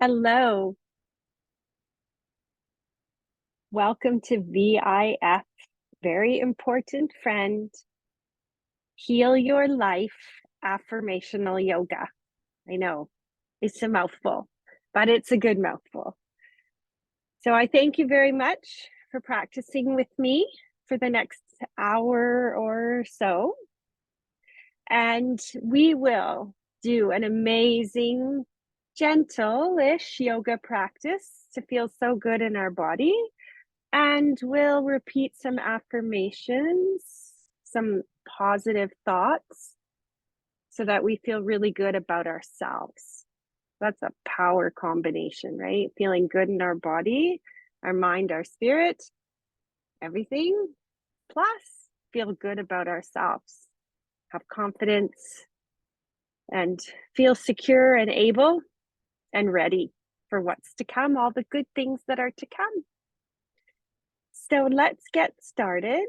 Hello. Welcome to VIF, very important friend. Heal Your Life Affirmational Yoga. I know it's a mouthful, but it's a good mouthful. So I thank you very much for practicing with me for the next hour or so. And we will do an amazing, gentle-ish yoga practice to feel so good in our body. And we'll repeat some affirmations, some positive thoughts, so that we feel really good about ourselves. That's a power combination, right? Feeling good in our body, our mind, our spirit, everything, plus feel good about ourselves, have confidence, and feel secure and able and ready for what's to come, all the good things that are to come. So let's get started,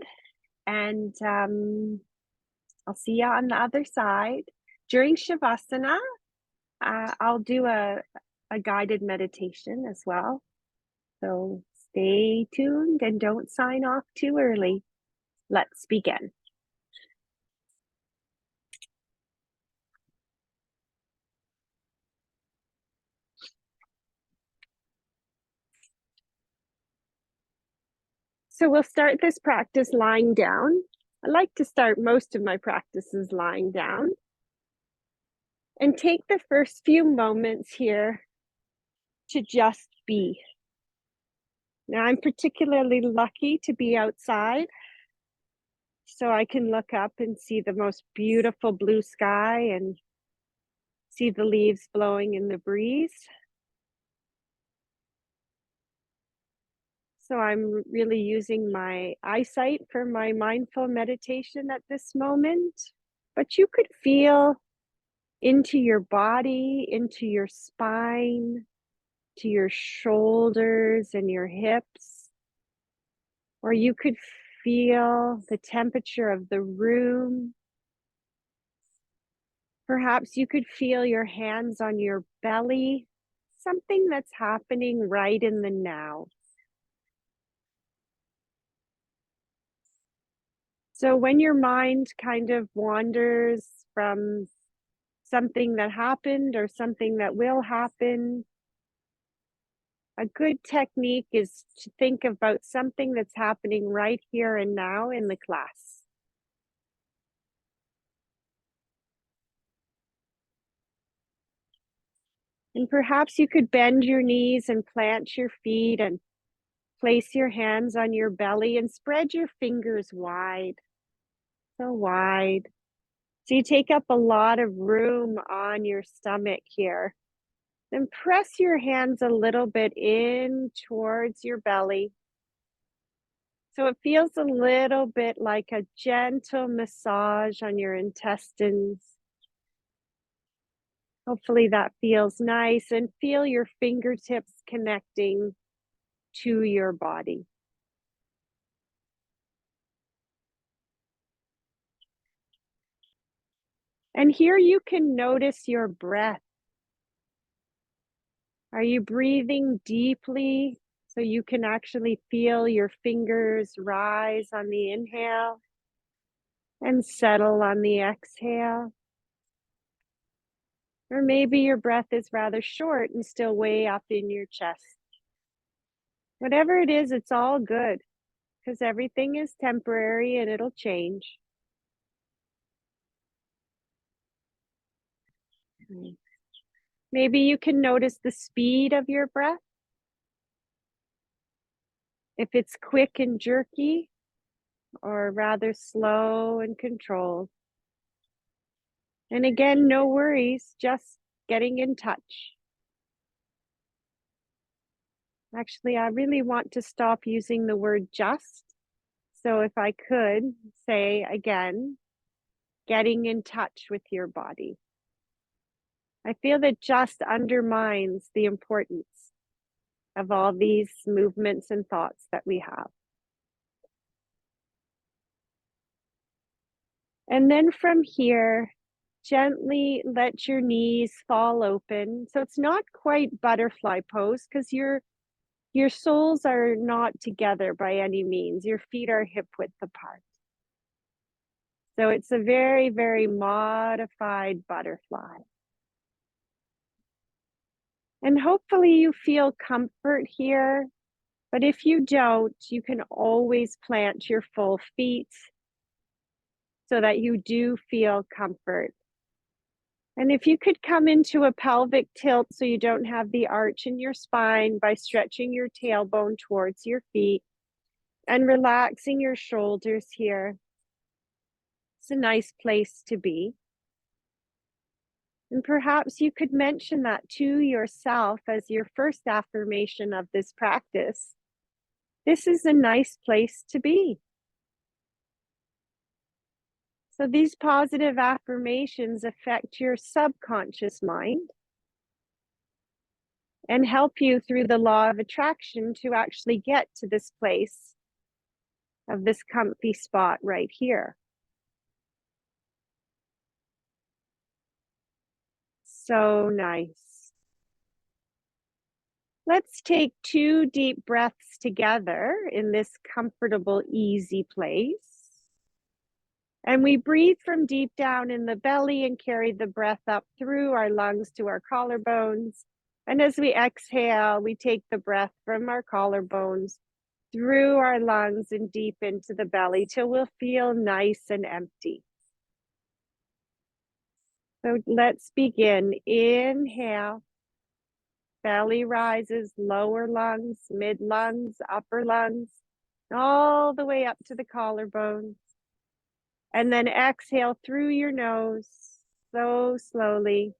and I'll see you on the other side. During Shavasana, I'll do a guided meditation as well. So stay tuned and don't sign off too early. Let's begin. So we'll start this practice lying down. I like to start most of my practices lying down. And take the first few moments here to just be. Now, I'm particularly lucky to be outside, so I can look up and see the most beautiful blue sky and see the leaves blowing in the breeze. So I'm really using my eyesight for my mindful meditation at this moment. But you could feel into your body, into your spine, to your shoulders and your hips. Or you could feel the temperature of the room. Perhaps you could feel your hands on your belly, something that's happening right in the now. So when your mind kind of wanders from something that happened or something that will happen, a good technique is to think about something that's happening right here and now in the class. And perhaps you could bend your knees and plant your feet and place your hands on your belly and spread your fingers wide, so wide. So you take up a lot of room on your stomach here. Then press your hands a little bit in towards your belly. So it feels a little bit like a gentle massage on your intestines. Hopefully that feels nice, and feel your fingertips connecting to your body. And here you can notice your breath. Are you breathing deeply so you can actually feel your fingers rise on the inhale and settle on the exhale? Or maybe your breath is rather short and still way up in your chest. Whatever it is, it's all good, because everything is temporary and it'll change. Maybe you can notice the speed of your breath. If it's quick and jerky, or rather slow and controlled. And again, no worries, just getting in touch. Actually, I really want to stop using the word just. So if I could say again, getting in touch with your body. I feel that just undermines the importance of all these movements and thoughts that we have. And then from here, Gently let your knees fall open. So it's not quite butterfly pose because your soles are not together by any means. Your feet are hip width apart. So it's a very, very modified butterfly. And hopefully you feel comfort here. But if you don't, you can always plant your full feet so that you do feel comfort. And if you could come into a pelvic tilt so you don't have the arch in your spine by stretching your tailbone towards your feet and relaxing your shoulders here. It's a nice place to be. And perhaps you could mention that to yourself as your first affirmation of this practice. This is a nice place to be. So these positive affirmations affect your subconscious mind and help you through the law of attraction to actually get to this place of this comfy spot right here. So nice. Let's take 2 deep breaths together in this comfortable, easy place. And we breathe from deep down in the belly and carry the breath up through our lungs to our collarbones. And as we exhale, we take the breath from our collarbones through our lungs and deep into the belly till we'll feel nice and empty. So let's begin. Inhale, belly rises, lower lungs, mid lungs, upper lungs, all the way up to the collarbones. And then exhale through your nose, so slowly.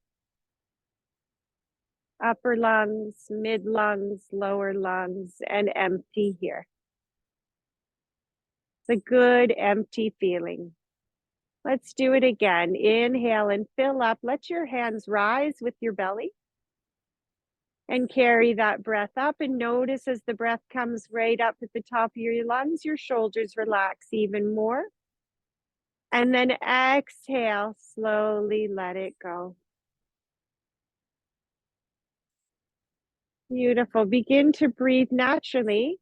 Upper lungs, mid lungs, lower lungs, and empty here. It's a good empty feeling. Let's do it again. Inhale and fill up. Let your hands rise with your belly. And carry that breath up and notice as the breath comes right up at the top of your lungs, your shoulders relax even more. And then exhale, slowly let it go. Beautiful. Begin to breathe naturally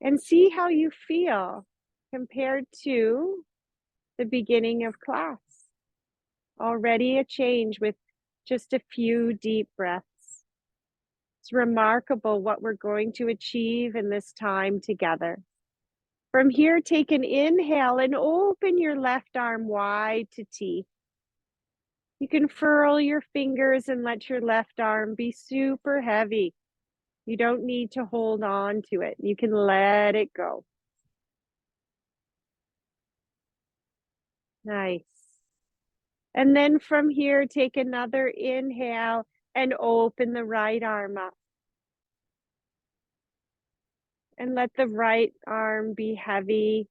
and see how you feel compared to the beginning of class. Already a change with just a few deep breaths. It's remarkable what we're going to achieve in this time together. From here, take an inhale and open your left arm wide to T. You can furl your fingers and let your left arm be super heavy. You don't need to hold on to it. You can let it go. Nice. And then from here, take another inhale and open the right arm up. And let the right arm be heavy.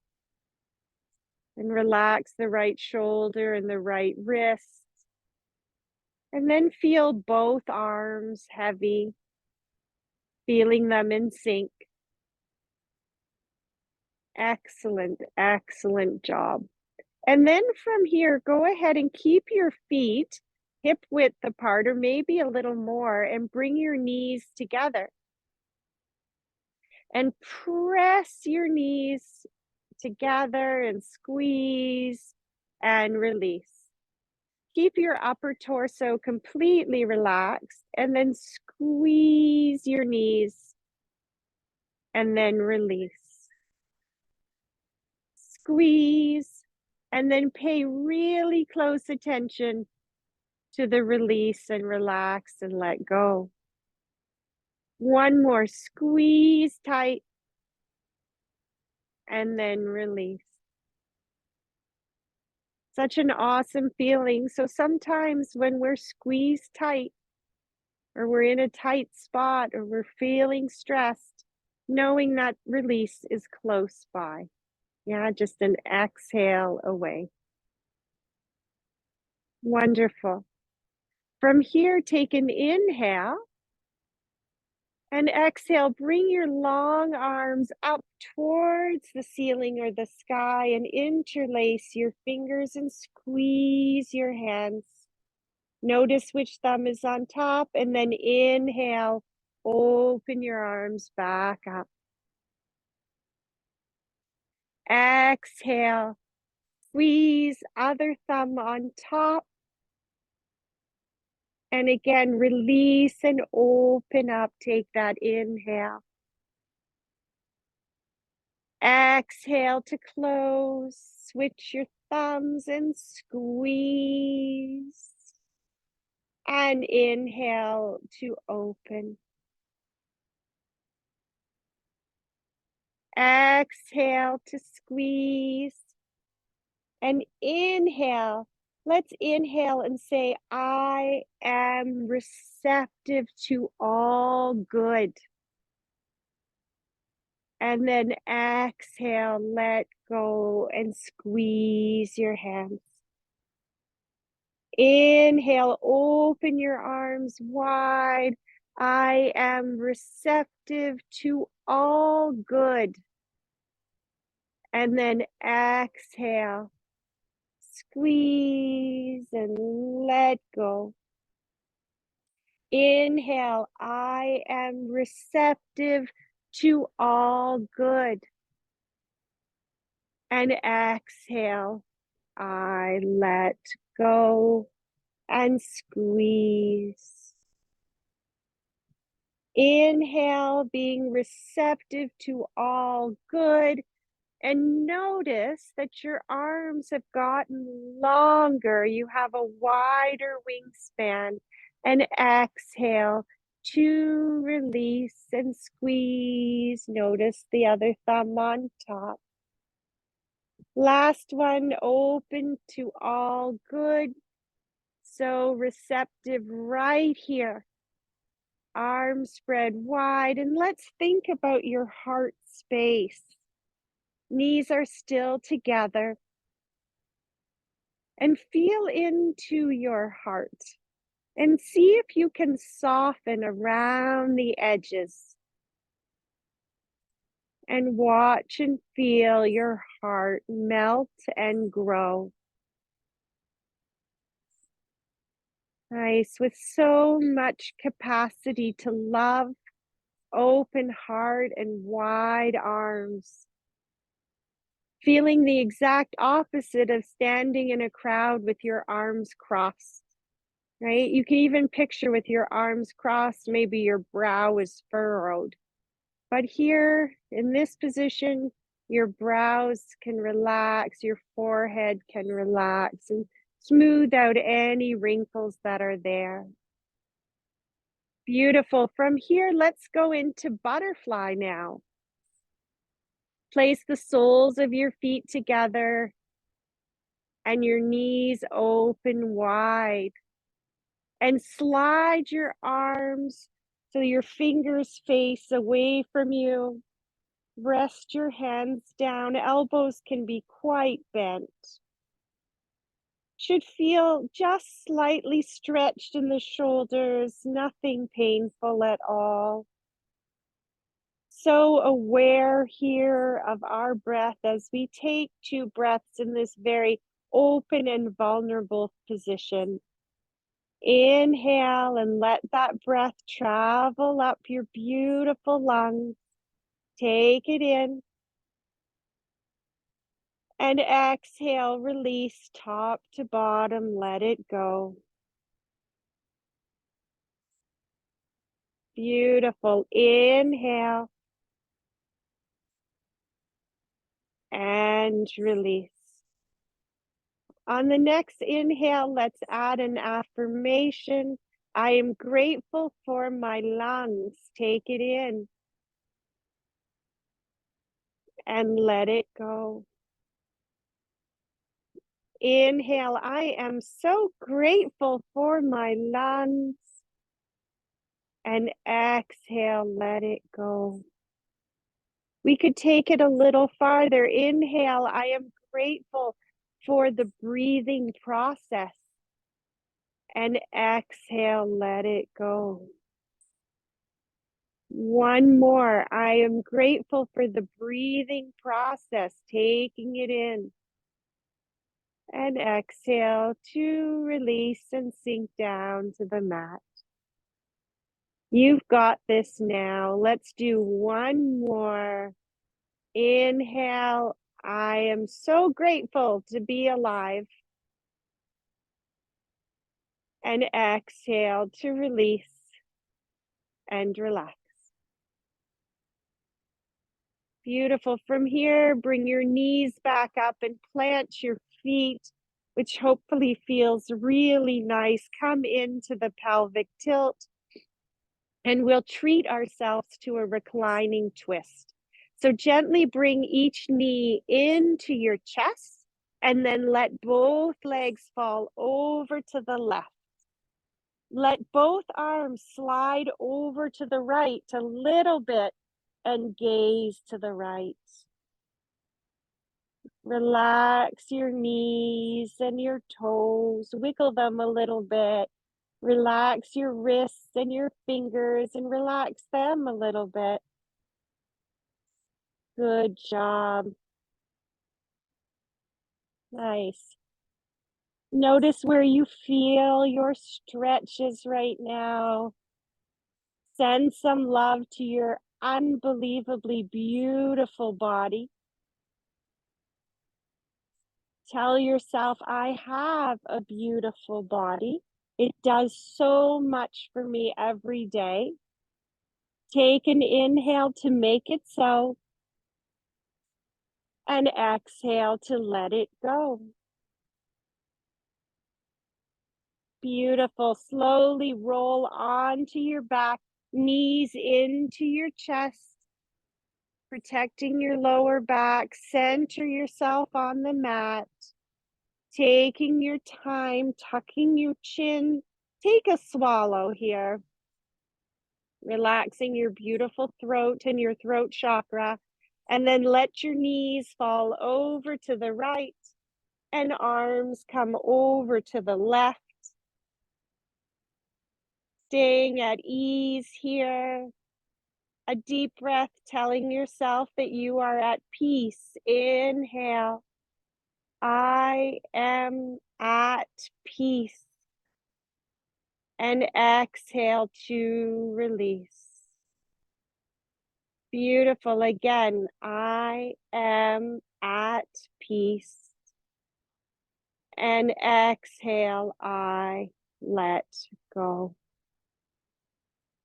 And relax the right shoulder and the right wrist. And then feel both arms heavy, feeling them in sync. Excellent, excellent job. And then from here, go ahead and keep your feet hip width apart or maybe a little more and bring your knees together. And press your knees together and squeeze and release. Keep your upper torso completely relaxed and then squeeze your knees and then release. Squeeze and then pay really close attention to the release and relax and let go. One more, squeeze tight and then release. Such an awesome feeling. So sometimes when we're squeezed tight or we're in a tight spot or we're feeling stressed, knowing that release is close by. Yeah, just an exhale away. Wonderful. From here, take an inhale And exhale, bring your long arms up towards the ceiling or the sky and interlace your fingers and squeeze your hands. Notice which thumb is on top, and then inhale, open your arms back up. Exhale, squeeze other thumb on top. And again, release and open up. Take that inhale. Exhale to close. Switch your thumbs and squeeze. And inhale to open. Exhale to squeeze. And inhale. Let's inhale and say, I am receptive to all good. And then exhale, let go and squeeze your hands. Inhale, open your arms wide. I am receptive to all good. And then exhale, squeeze and let go. Inhale, I am receptive to all good. And exhale, I let go and squeeze. Inhale, being receptive to all good. And notice that your arms have gotten longer. You have a wider wingspan. And exhale to release and squeeze. Notice the other thumb on top. Last one, open to all good. So receptive right here. Arms spread wide. And let's think about your heart space. Knees are still together. And feel into your heart. And see if you can soften around the edges. And watch and feel your heart melt and grow. Nice, with so much capacity to love, open heart and wide arms. Feeling the exact opposite of standing in a crowd with your arms crossed, right? You can even picture with your arms crossed, maybe your brow is furrowed. But here in this position, your brows can relax, your forehead can relax and smooth out any wrinkles that are there. Beautiful. From here, let's go into butterfly now. Place the soles of your feet together and your knees open wide. And slide your arms so your fingers face away from you. Rest your hands down. Elbows can be quite bent. Should feel just slightly stretched in the shoulders, nothing painful at all. So aware here of our breath as we take 2 breaths in this very open and vulnerable position. Inhale and let that breath travel up your beautiful lungs. Take it in. And exhale, release top to bottom, let it go. Beautiful. Inhale. And release. On the next inhale, let's add an affirmation. I am grateful for my lungs. Take it in. And let it go. Inhale, I am so grateful for my lungs. And exhale, let it go. We could take it a little farther. Inhale, I am grateful for the breathing process. And exhale, let it go. One more. I am grateful for the breathing process, taking it in and exhale to release and sink down to the mat. You've got this now. Let's do one more. Inhale. I am so grateful to be alive. And exhale to release and relax. Beautiful. From here, bring your knees back up and plant your feet, which hopefully feels really nice. Come into the pelvic tilt, and we'll treat ourselves to a reclining twist. So gently bring each knee into your chest, and then let both legs fall over to the left. Let both arms slide over to the right a little bit and gaze to the right. Relax your knees and your toes, wiggle them a little bit. Relax your wrists and your fingers and relax them a little bit. Good job. Nice. Notice where you feel your stretches right now. Send some love to your unbelievably beautiful body. Tell yourself, I have a beautiful body. It does so much for me every day. Take an inhale to make it so, and exhale to let it go. Beautiful. Slowly roll onto your back, knees into your chest, protecting your lower back. Center yourself on the mat. Taking your time, tucking your chin. Take a swallow here. Relaxing your beautiful throat and your throat chakra. And then let your knees fall over to the right and arms come over to the left. Staying at ease here. A deep breath, telling yourself that you are at peace. Inhale. I am at peace. And exhale to release. Beautiful. Again, I am at peace. And exhale, I let go.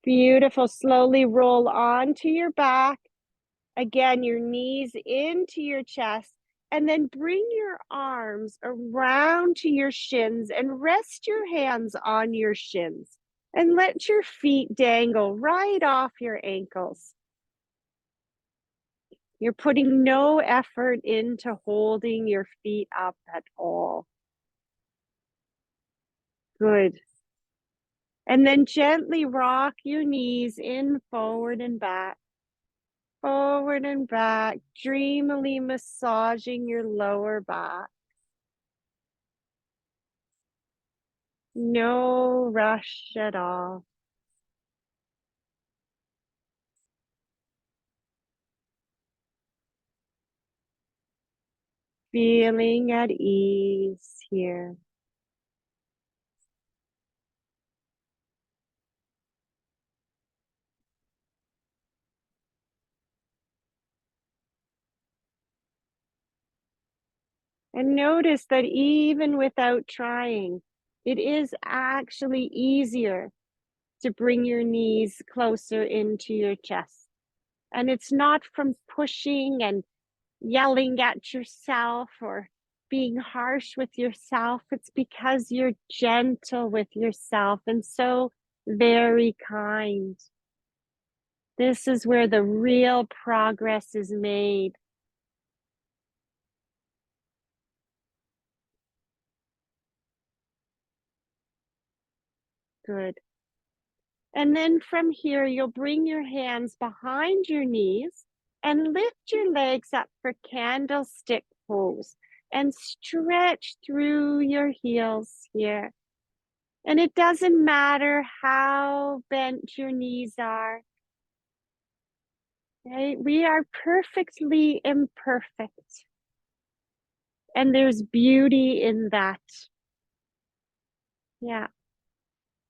Beautiful. Slowly roll onto your back. Again, your knees into your chest. And then bring your arms around to your shins and rest your hands on your shins. And let your feet dangle right off your ankles. You're putting no effort into holding your feet up at all. Good. And then gently rock your knees in, forward and back. Forward and back, dreamily massaging your lower back. No rush at all. Feeling at ease here. And notice that even without trying, it is actually easier to bring your knees closer into your chest. And it's not from pushing and yelling at yourself or being harsh with yourself. It's because you're gentle with yourself and so very kind. This is where the real progress is made. Good. And then from here, you'll bring your hands behind your knees and lift your legs up for candlestick pose and stretch through your heels here. And it doesn't matter how bent your knees are. right? We are perfectly imperfect. And there's beauty in that. Yeah.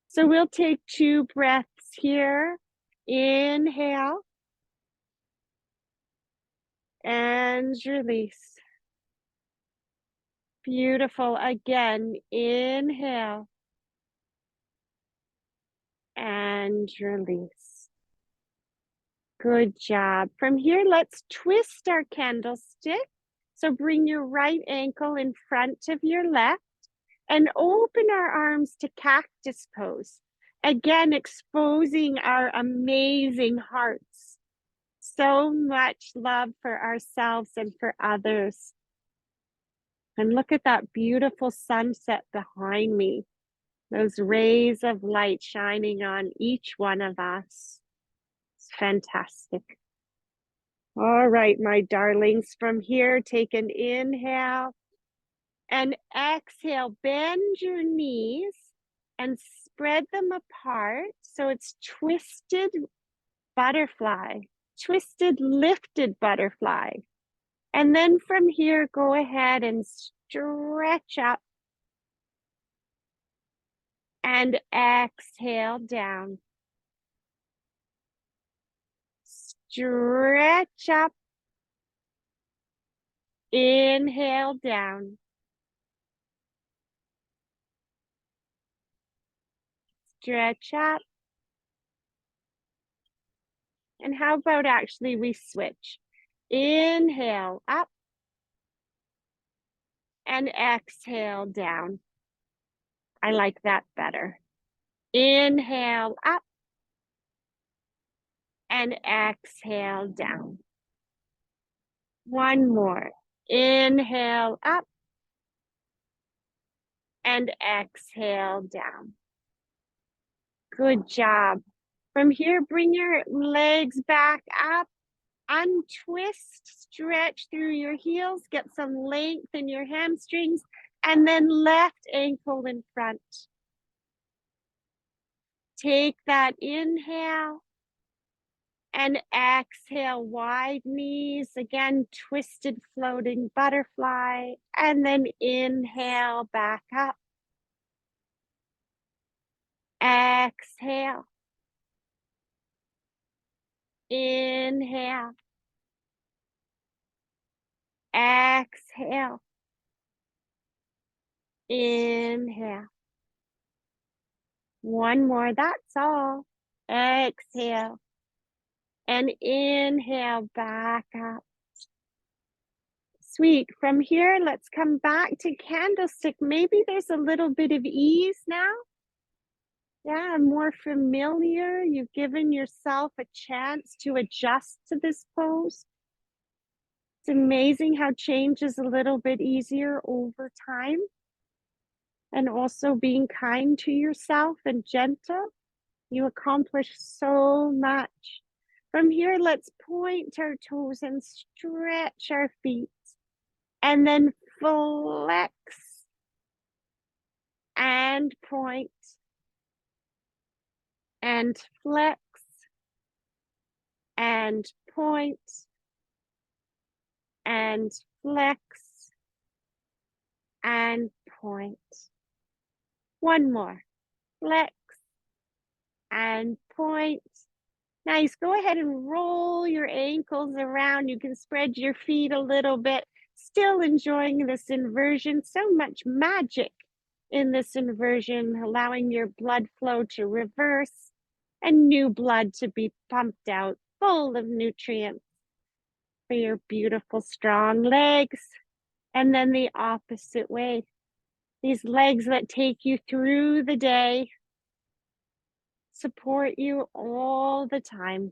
So we'll take 2 breaths here. Inhale and release. Beautiful. Again, inhale and release. Good job. From here, let's twist our candlestick. So bring your right ankle in front of your left and open our arms to cactus pose. Again, exposing our amazing hearts. So much love for ourselves and for others. And look at that beautiful sunset behind me. Those rays of light shining on each one of us. It's fantastic. All right, my darlings, from here, take an inhale and exhale. Bend your knees and spread them apart. So it's twisted butterfly, twisted, lifted butterfly. And then from here, go ahead and stretch up and exhale down. Stretch up, inhale down. Stretch up. And how about actually we switch? Inhale up and exhale down. I like that better. Inhale up and exhale down. One more. Inhale up and exhale down. Good job. From here, bring your legs back up, untwist, stretch through your heels, get some length in your hamstrings, and then left ankle in front. Take that inhale and exhale, wide knees, again, twisted floating butterfly, and then inhale back up. Exhale. Inhale. Exhale. Inhale. One more, that's all. Exhale. And inhale back up. Sweet. From here, let's come back to candlestick. Maybe there's a little bit of ease now. Yeah, more familiar. You've given yourself a chance to adjust to this pose. It's amazing how change is a little bit easier over time. And also being kind to yourself and gentle. You accomplish so much. From here, let's point our toes and stretch our feet. And then flex and point and flex and point and flex and point. One more. Flex and point. Nice. Go ahead and roll your ankles around. You can spread your feet a little bit. Still enjoying this inversion. So much magic in this inversion, allowing your blood flow to reverse and new blood to be pumped out, full of nutrients for your beautiful, strong legs. And then the opposite way. These legs that take you through the day, support you all the time.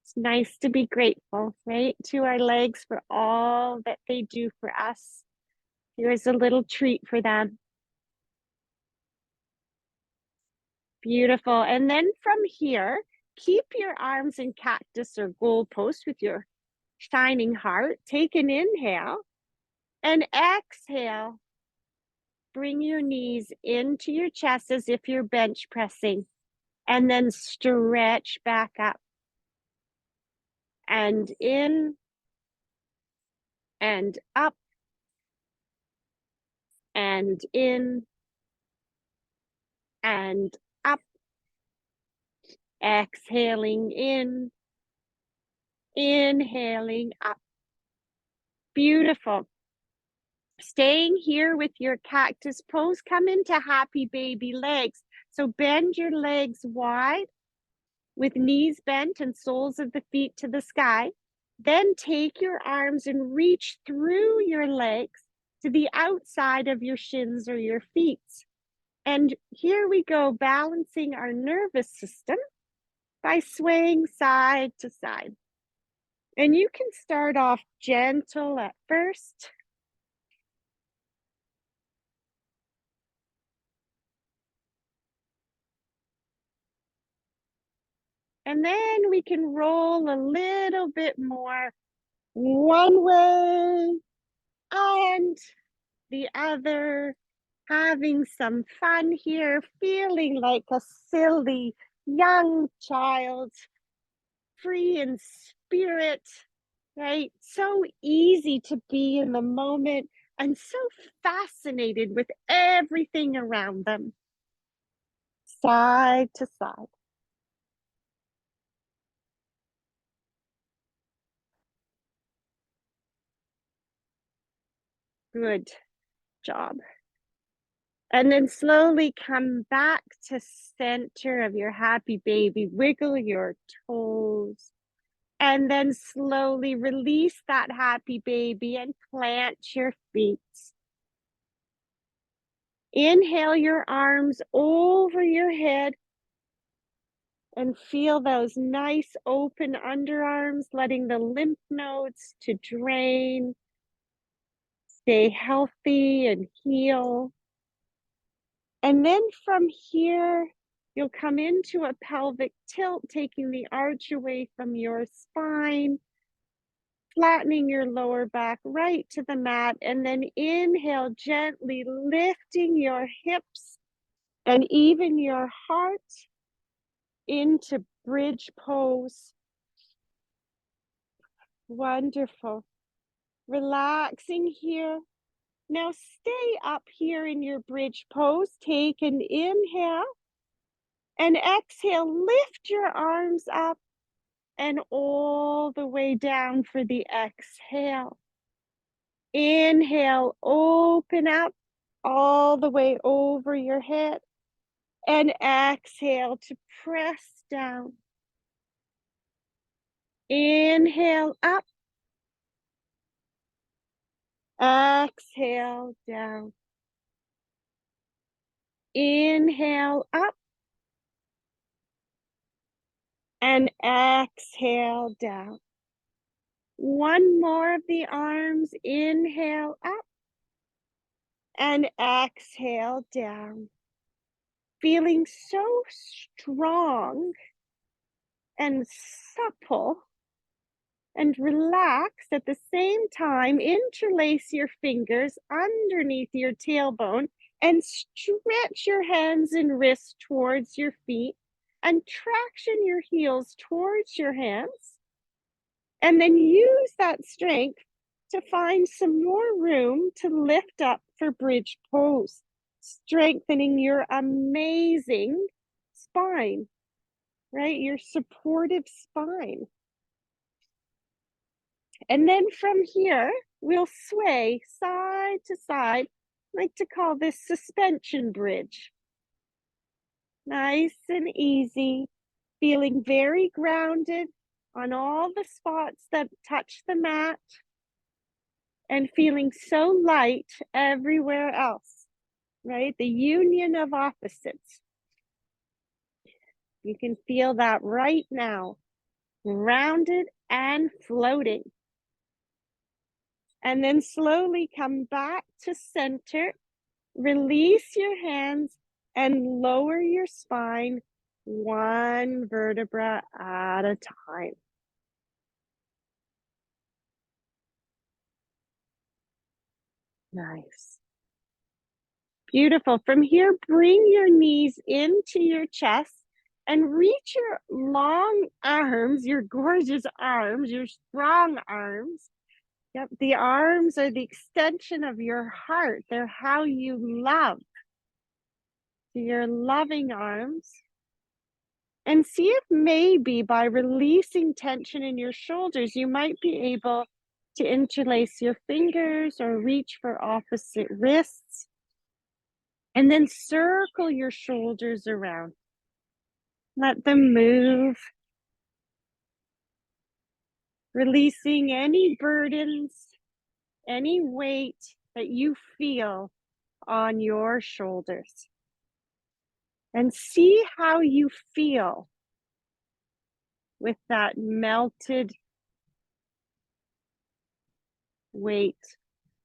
It's nice to be grateful, right, to our legs for all that they do for us. Here's a little treat for them. Beautiful. And then from here, keep your arms in cactus or goalpost with your shining heart. Take an inhale and exhale. Bring your knees into your chest as if you're bench pressing, and then stretch back up. and in and up and in and up. Exhaling in, inhaling up. Beautiful. Staying here with your cactus pose, come into happy baby legs. So bend your legs wide with knees bent and soles of the feet to the sky. Then take your arms and reach through your legs to the outside of your shins or your feet. And here we go, balancing our nervous system by swaying side to side. And you can start off gentle at first. And then we can roll a little bit more one way and the other, having some fun here, feeling like a silly young child, free in spirit, right? So easy to be in the moment and so fascinated with everything around them. Side to side. Good job. And then slowly come back to center of your happy baby. Wiggle your toes. And then slowly release that happy baby and plant your feet. Inhale your arms over your head and feel those nice open underarms, letting the lymph nodes to drain. Stay healthy and heal. And then from here, you'll come into a pelvic tilt, taking the arch away from your spine, flattening your lower back right to the mat, and then inhale, gently lifting your hips and even your heart into bridge pose. Wonderful. Relaxing here. Now stay up here in your bridge pose. Take an inhale and exhale. Lift your arms up and all the way down for the exhale. Inhale, open up all the way over your head. And exhale to press down. Inhale up. Exhale down. Inhale up. And exhale down. One more of the arms. Inhale up. And exhale down. Feeling so strong and supple and relaxed at the same time. Interlace your fingers underneath your tailbone and stretch your hands and wrists towards your feet and traction your heels towards your hands. And then use that strength to find some more room to lift up for bridge pose, strengthening your amazing spine, right? Your supportive spine. And then from here, we'll sway side to side. I like to call this suspension bridge. Nice and easy, feeling very grounded on all the spots that touch the mat and feeling so light everywhere else, right? The union of opposites. You can feel that right now, grounded and floating. And then slowly come back to center. Release your hands and lower your spine one vertebra at a time. Nice. Beautiful. From here, bring your knees into your chest and reach your long arms, your gorgeous arms, your strong arms. Yep, the arms are the extension of your heart. They're how you love. So your loving arms. And see if maybe by releasing tension in your shoulders, you might be able to interlace your fingers or reach for opposite wrists. And then circle your shoulders around. Let them move. Releasing any burdens, any weight that you feel on your shoulders. And see how you feel with that melted weight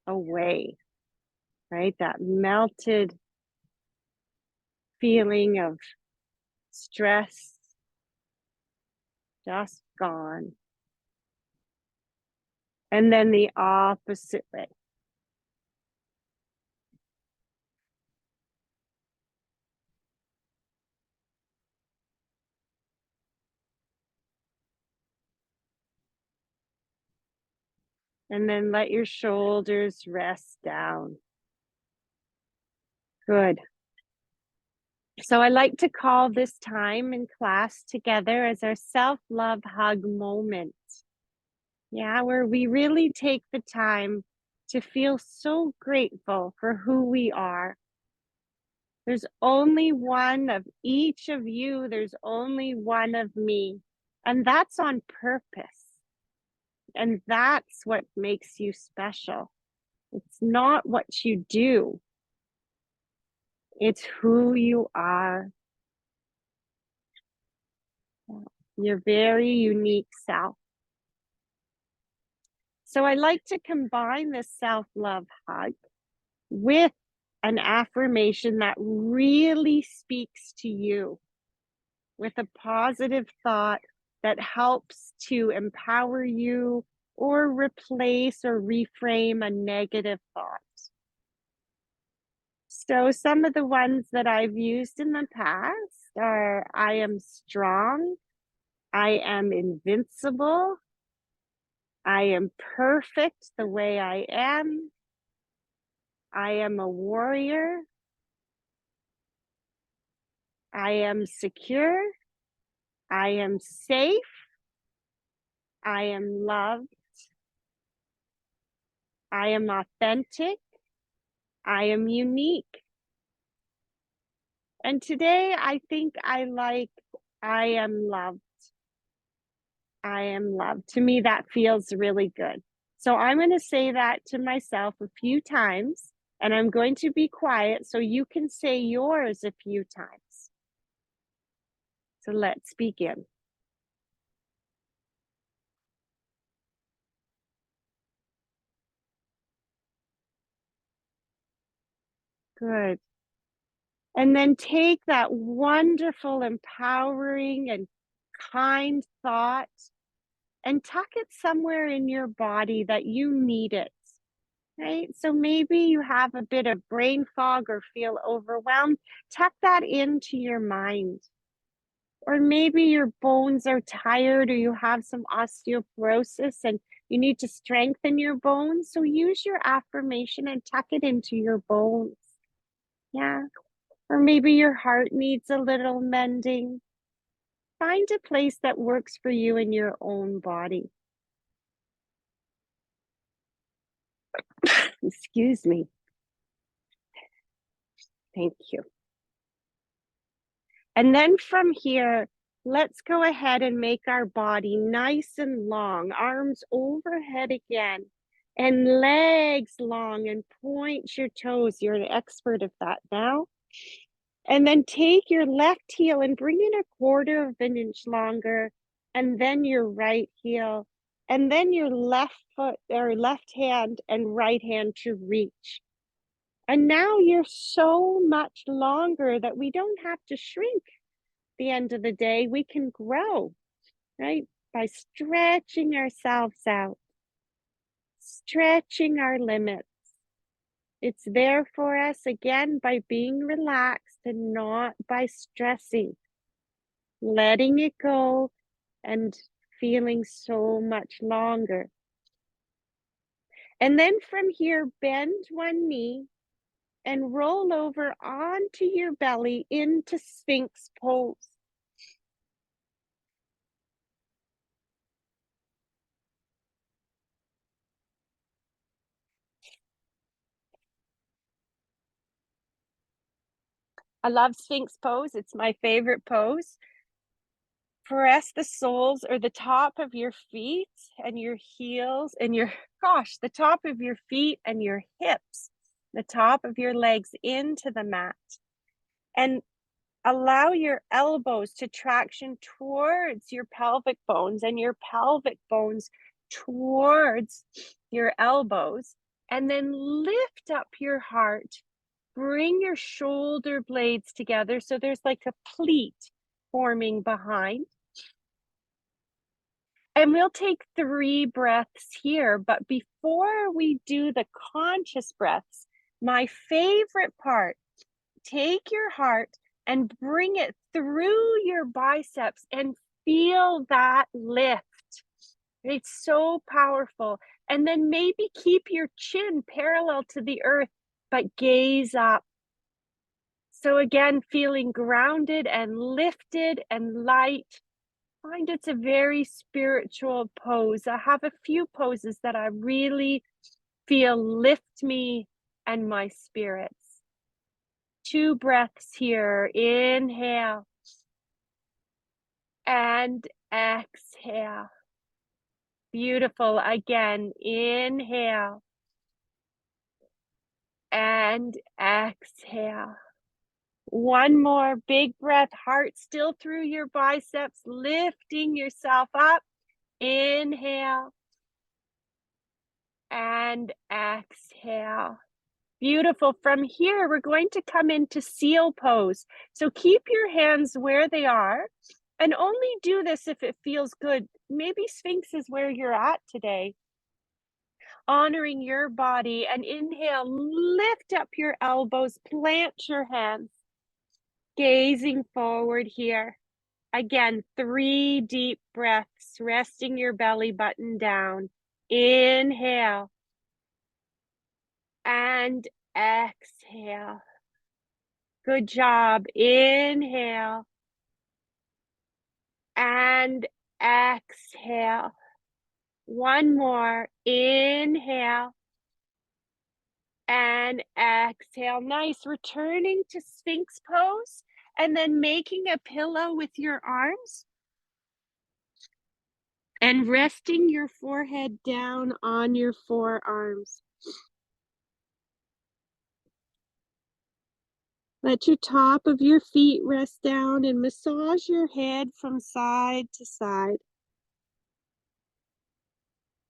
away, right? That melted feeling of stress just gone. And then the opposite way. And then let your shoulders rest down. Good. So I like to call this time in class together as our self-love hug moment. Yeah, where we really take the time to feel so grateful for who we are. There's only one of each of you. There's only one of me. And that's on purpose. And that's what makes you special. It's not what you do. It's who you are. Your very unique self. So I like to combine this self-love hug with an affirmation that really speaks to you, with a positive thought that helps to empower you or replace or reframe a negative thought. So some of the ones that I've used in the past are, I am strong, I am invincible, I am perfect the way I am a warrior, I am secure, I am safe, I am loved, I am authentic, I am unique. And today I think I like, I am loved. I am loved. To me, that feels really good. So I'm going to say that to myself a few times, and I'm going to be quiet so you can say yours a few times. So let's begin. Good. And then take that wonderful, empowering, and kind thought and tuck it somewhere in your body that you need it, right? So maybe you have a bit of brain fog or feel overwhelmed. Tuck that into your mind. Or maybe your bones are tired or you have some osteoporosis and you need to strengthen your bones. So use your affirmation and tuck it into your bones. Yeah. Or maybe your heart needs a little mending. Find a place that works for you in your own body. Excuse me. Thank you. And then from here, let's go ahead and make our body nice and long, arms overhead again, and legs long, and point your toes. You're an expert at that now. And then take your left heel and bring it 1/4 of an inch longer, and then your right heel, and then your left foot or left hand and right hand to reach. And now you're so much longer that we don't have to shrink. The end of the day, we can grow, right? By stretching ourselves out, stretching our limits. It's there for us again by being relaxed and not by stressing. letting it go and feeling so much longer. And then from here, bend one knee and roll over onto your belly into Sphinx pose. I love Sphinx pose. It's my favorite pose. Press the soles or the top of your feet and your heels and the top of your feet and your hips, the top of your legs into the mat. And allow your elbows to traction towards your pelvic bones and your pelvic bones towards your elbows. And then lift up your heart. Bring your shoulder blades together so there's like a pleat forming behind. And we'll take 3 breaths here, but before we do the conscious breaths, my favorite part, take your heart and bring it through your biceps and feel that lift. It's so powerful. And then maybe keep your chin parallel to the earth, but gaze up. So again, feeling grounded and lifted and light. Find it's a very spiritual pose. I have a few poses that I really feel lift me and my spirits. 2 breaths here. Inhale and exhale. Beautiful. Again, inhale and exhale. One more big breath, heart still through your biceps, lifting yourself up. Inhale and exhale. Beautiful. From here, we're going to come into seal pose. So keep your hands where they are and only do this if it feels good. Maybe Sphinx is where you're at today. Honoring your body, and inhale, lift up your elbows, plant your hands, gazing forward here. Again, 3 deep breaths, resting your belly button down. Inhale and exhale. Good job. Inhale and exhale. One more. Inhale and exhale. Nice. Returning to Sphinx pose and then making a pillow with your arms and resting your forehead down on your forearms. Let your top of your feet rest down and massage your head from side to side.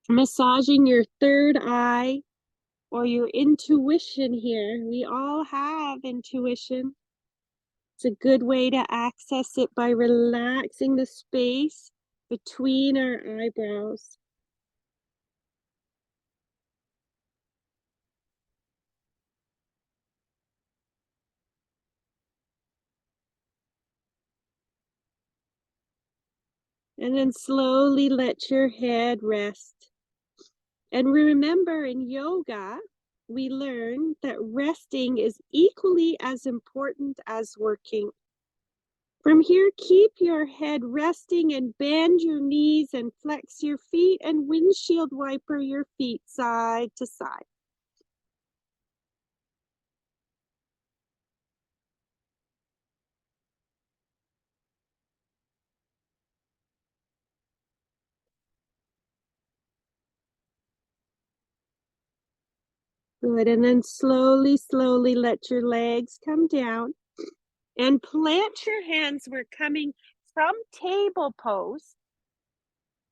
Massaging your third eye or your intuition here. We all have intuition. It's a good way to access it by relaxing the space between our eyebrows. And then slowly let your head rest. And remember, in yoga, we learn that resting is equally as important as working. From here, keep your head resting and bend your knees and flex your feet and windshield wiper your feet side to side. Good, and then slowly, slowly let your legs come down and plant your hands. We're coming from table pose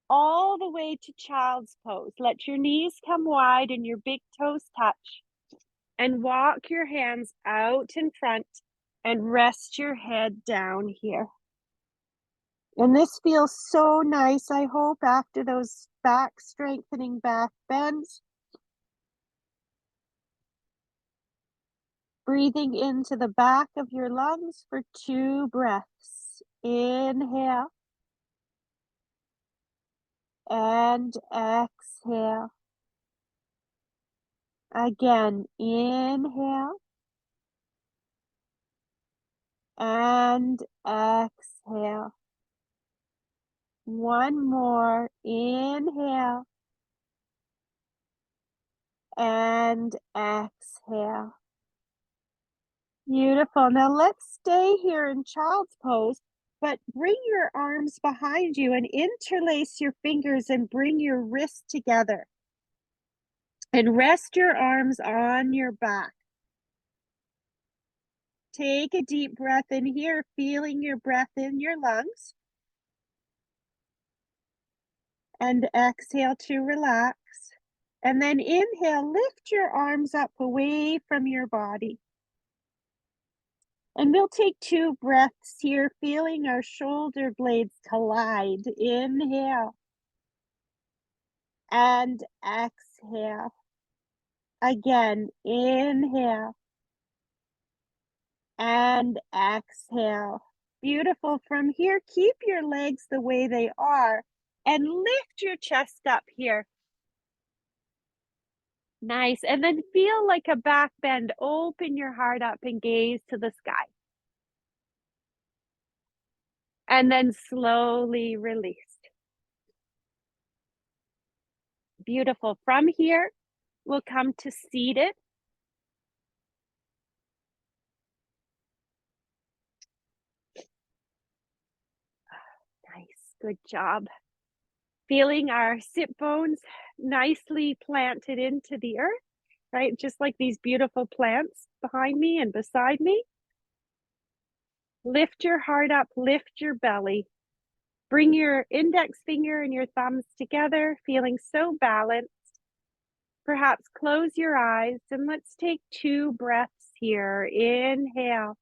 all the way to child's pose. Let your knees come wide and your big toes touch. And walk your hands out in front and rest your head down here. And this feels so nice, I hope, after those back strengthening back bends. Breathing into the back of your lungs for 2 breaths. Inhale and exhale. Again, inhale and exhale. One more. Inhale and exhale. Beautiful. Now let's stay here in child's pose, but bring your arms behind you and interlace your fingers and bring your wrists together. And rest your arms on your back. Take a deep breath in here, feeling your breath in your lungs. And exhale to relax. And then inhale, lift your arms up away from your body. And we'll take 2 breaths here, feeling our shoulder blades collide. Inhale and exhale. Again, inhale and exhale. Beautiful. From here, keep your legs the way they are and lift your chest up here. Nice. And then feel like a back bend. Open your heart up and gaze to the sky. And then slowly release. Beautiful. From here, we'll come to seated. Nice. Good job. Feeling our sit bones nicely planted into the earth, right? Just like these beautiful plants behind me and beside me. Lift your heart up, lift your belly. Bring your index finger and your thumbs together, feeling so balanced. Perhaps close your eyes and let's take 2 breaths here. Inhale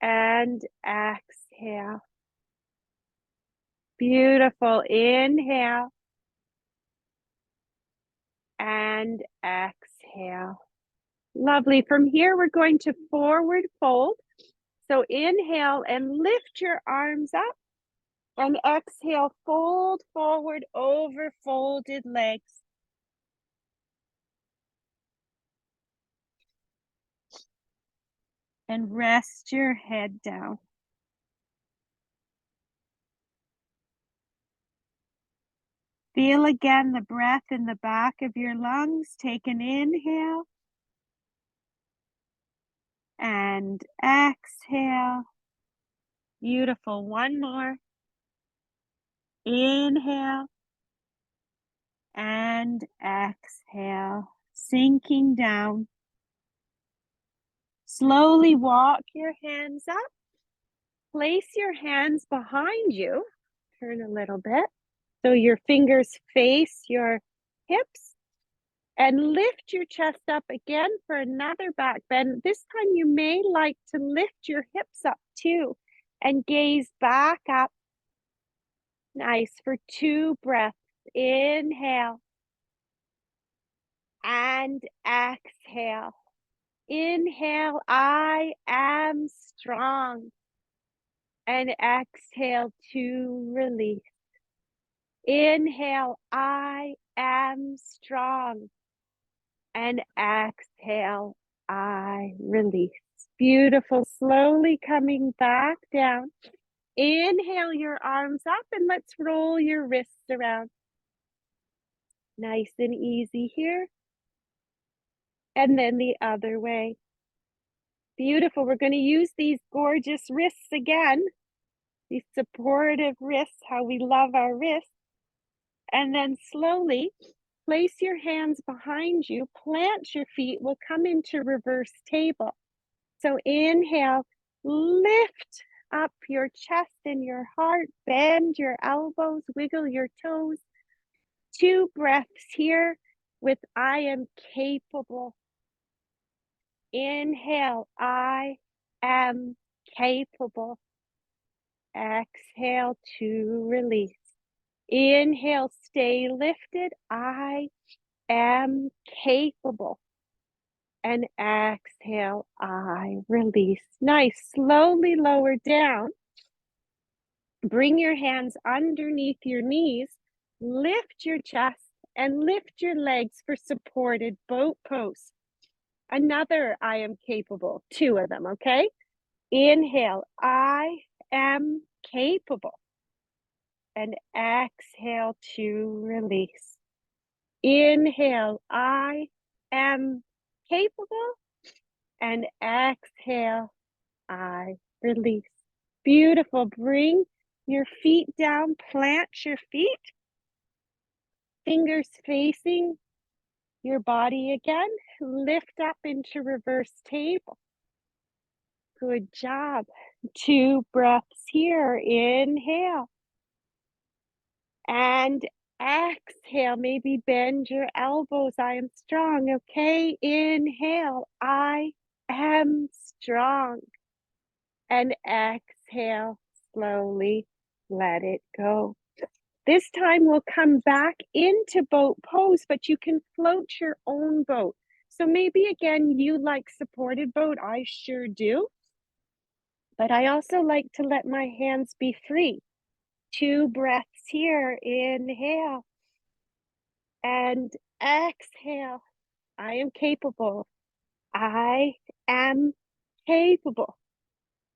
and exhale. Beautiful. Inhale and exhale. Lovely. From here, we're going to forward fold. So inhale and lift your arms up. And exhale, fold forward over folded legs. And rest your head down. Feel again the breath in the back of your lungs. Take an inhale. And exhale. Beautiful. One more. Inhale. And exhale. Sinking down. Slowly walk your hands up. Place your hands behind you. Turn a little bit. So your fingers face your hips. And lift your chest up again for another back bend. This time you may like to lift your hips up too and gaze back up. Nice. For 2 breaths. Inhale and exhale. Inhale, I am strong. And exhale to release. Inhale, I am strong. And exhale, I release. Beautiful. Slowly coming back down. Inhale your arms up and let's roll your wrists around. Nice and easy here. And then the other way. Beautiful. We're going to use these gorgeous wrists again. These supportive wrists, how we love our wrists. And then slowly place your hands behind you, plant your feet. We'll come into reverse table. So inhale, lift up your chest and your heart, bend your elbows, wiggle your toes. 2 breaths here with I am capable. Inhale, I am capable. Exhale to release. Inhale, stay lifted. I am capable. And exhale, I release. Nice. Slowly lower down. Bring your hands underneath your knees. Lift your chest and lift your legs for supported boat pose. Another I am capable. Two of them, okay? Inhale, I am capable. And exhale to release. Inhale, I am capable. And exhale, I release. Beautiful. Bring your feet down, plant your feet, fingers facing your body again. Lift up into reverse table. Good job. 2 breaths here. Inhale. And exhale. Maybe bend your elbows. I am strong. Okay. Inhale. I am strong. And exhale. Slowly let it go. This time we'll come back into boat pose, but you can float your own boat. So maybe again, you like supported boat. I sure do. But I also like to let my hands be free. 2 breaths here. Inhale. And exhale. I am capable. I am capable.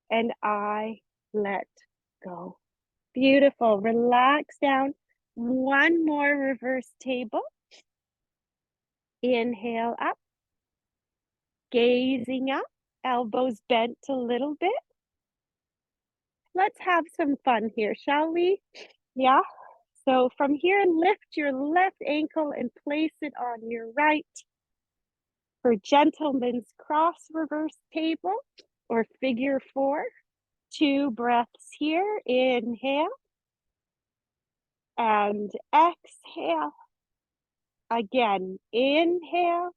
And I let go. Beautiful. Relax down. One more reverse table. Inhale up. Gazing up. Elbows bent a little bit. Let's have some fun here, shall we? Yeah. So from here, lift your left ankle and place it on your right. For gentleman's cross reverse table or figure 4. 2 breaths here. Inhale. And exhale. Again, inhale.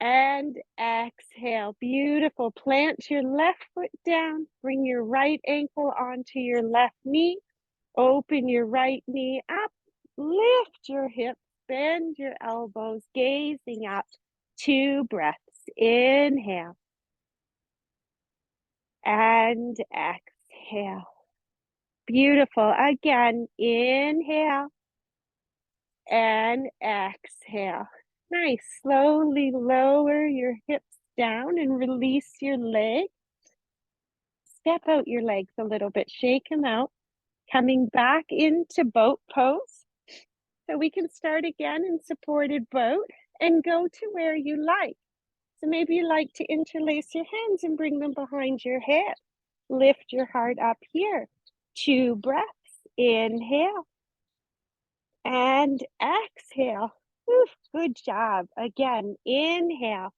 And exhale. Beautiful. Plant your left foot down. Bring your right ankle onto your left knee. Open your right knee up. Lift your hips. Bend your elbows. Gazing up. 2 breaths. Inhale. And exhale. Beautiful. Again, inhale. And exhale. Nice. Slowly lower your hips down and release your leg. Step out your legs a little bit. Shake them out. Coming back into boat pose. So we can start again in supported boat and go to where you like. So maybe you like to interlace your hands and bring them behind your head. Lift your heart up here. 2 breaths. Inhale. And exhale. Whew, good job. Again, inhale.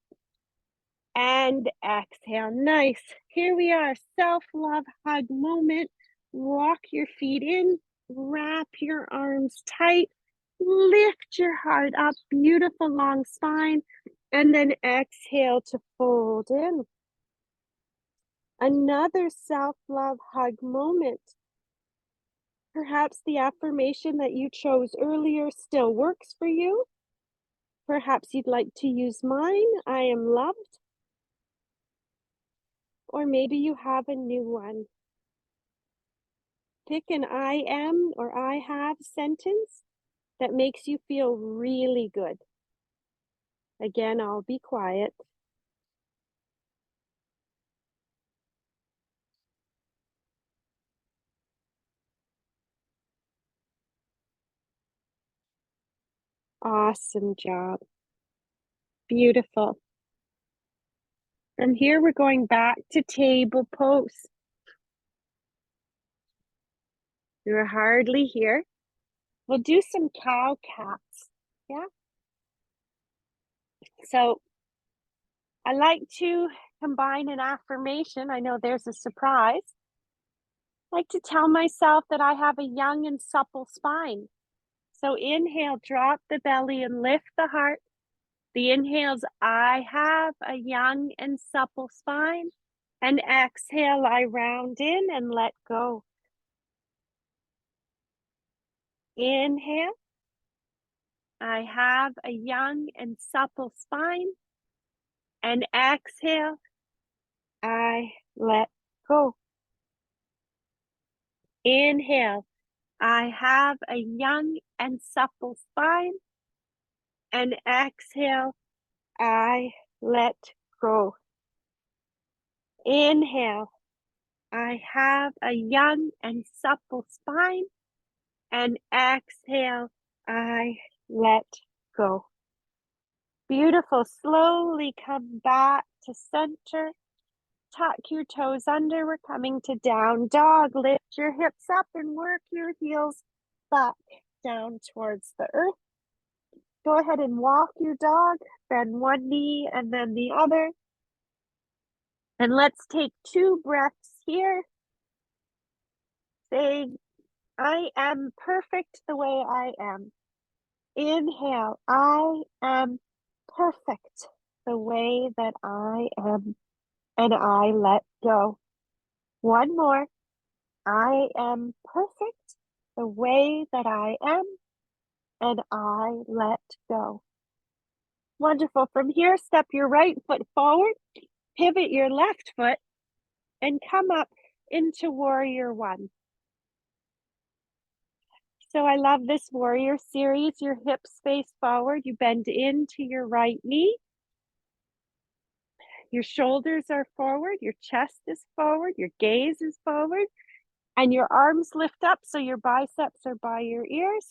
And exhale. Nice. Here we are. Self-love hug moment. Walk your feet in. Wrap your arms tight. Lift your heart up. Beautiful long spine. And then exhale to fold in. Another self-love hug moment. Perhaps the affirmation that you chose earlier still works for you. Perhaps you'd like to use mine. I am loved. Or maybe you have a new one. Pick an I am or I have sentence that makes you feel really good. Again, I'll be quiet. Awesome job. Beautiful. From here, we're going back to table pose. You're hardly here. We'll do some cow cats. Yeah. So I like to combine an affirmation. I know there's a surprise. I like to tell myself that I have a young and supple spine. So inhale, drop the belly and lift the heart. The inhales, I have a young and supple spine. And exhale, I round in and let go. Inhale, I have a young and supple spine. And exhale, I let go. Inhale, I have a young and supple spine. And exhale, I let go. Inhale, I have a young and supple spine. And exhale, I let go. Beautiful. Slowly come back to center. Tuck your toes under. We're coming to down dog. Lift your hips up and work your heels back down towards the earth. Go ahead and walk your dog. Bend one knee and then the other. And let's take 2 breaths here. Saying, I am perfect the way I am. Inhale, I am perfect the way that I am. And I let go. One more. I am perfect the way that I am. And I let go. Wonderful. From here, step your right foot forward, pivot your left foot, and come up into warrior one. So I love this warrior series. Your hips face forward. You bend into your right knee. Your shoulders are forward. Your chest is forward. Your gaze is forward. And your arms lift up so your biceps are by your ears.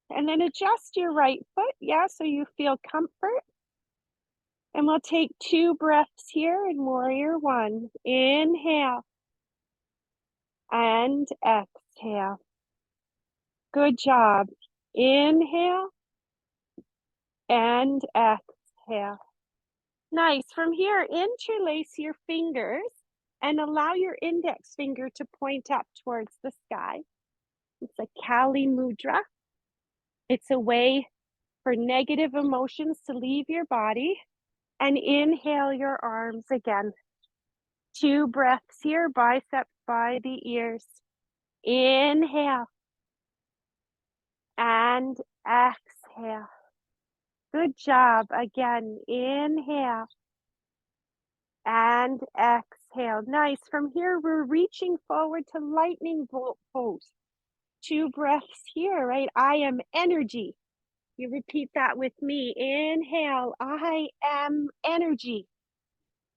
And then adjust your right foot, so you feel comfort. And we'll take 2 breaths here in warrior one. Inhale and exhale. Good job. Inhale and exhale. Nice. From here, interlace your fingers and allow your index finger to point up towards the sky. It's a Kali Mudra. It's a way for negative emotions to leave your body. And inhale your arms again. 2 breaths here, biceps by the ears. Inhale and exhale. Good job. Again, inhale and exhale. Nice. From here, we're reaching forward to lightning bolt pose. 2 breaths here, right? I am energy. You repeat that with me. Inhale, I am energy.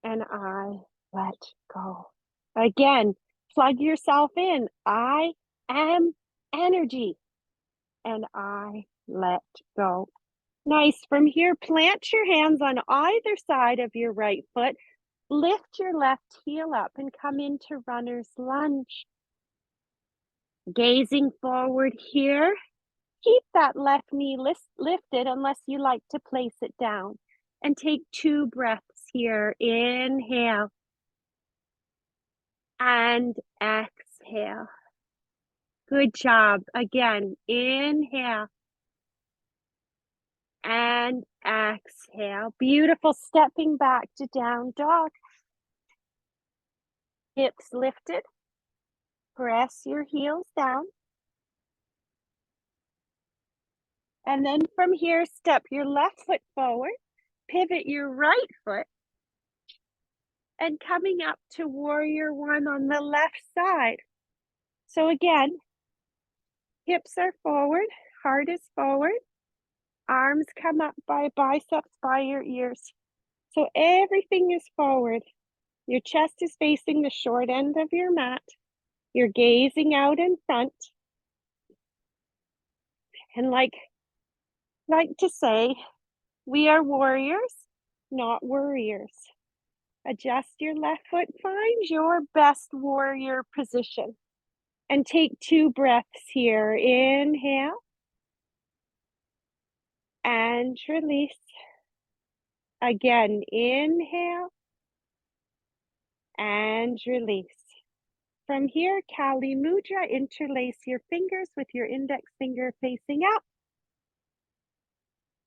And I let go. Again, plug yourself in. I am energy. And I let go. Nice. From here, plant your hands on either side of your right foot. Lift your left heel up and come into runner's lunge. Gazing forward here. Keep that left knee lifted unless you like to place it down. And take 2 breaths here. Inhale. And exhale. Good job. Again, inhale. And exhale. Beautiful. Stepping back to down dog. Hips lifted. Press your heels down. And then from here, step your left foot forward. Pivot your right foot. And coming up to warrior one on the left side. So again, hips are forward. Heart is forward. Arms come up by biceps by your ears. So everything is forward. Your chest is facing the short end of your mat. You're gazing out in front. And like to say, we are warriors, not worriers. Adjust your left foot. Find your best warrior position. And take 2 breaths here. Inhale. And release. Again, inhale. And release. From here, Kali Mudra, interlace your fingers with your index finger facing up.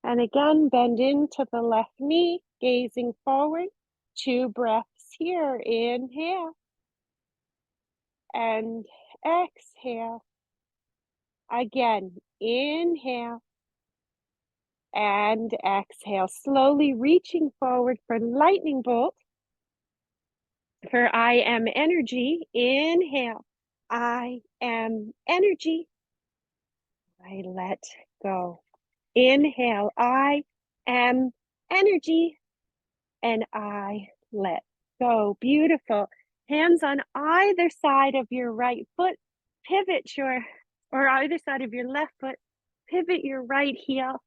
And again, bend into the left knee, gazing forward. 2 breaths here. Inhale. And exhale. Again, inhale. And exhale, slowly reaching forward for lightning bolt. For I am energy, inhale. I am energy. I let go. Inhale, I am energy. And I let go. Beautiful. Hands on either side of your right foot. Or either side of your left foot. Pivot your right heel.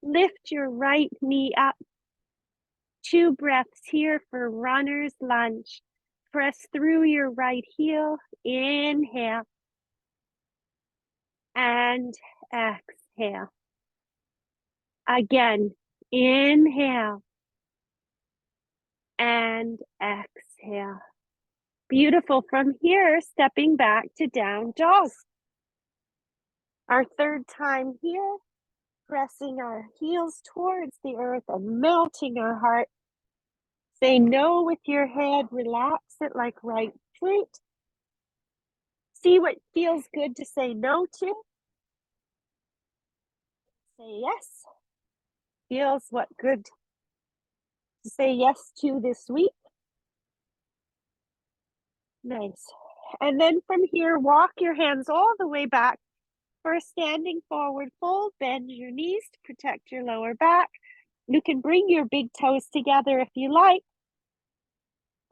Lift your right knee up. 2 breaths here for runner's lunge. Press through your right heel. Inhale. And exhale. Again, inhale. And exhale. Beautiful. From here, stepping back to down dog. Our third time here, pressing our heels towards the earth and melting our heart. Say no with your head, relax it like ripe fruit. See what feels good to say no to. Say yes. Feels what good to say yes to this week. Nice. And then from here, walk your hands all the way back for a standing forward fold. Bend your knees to protect your lower back. You can bring your big toes together if you like.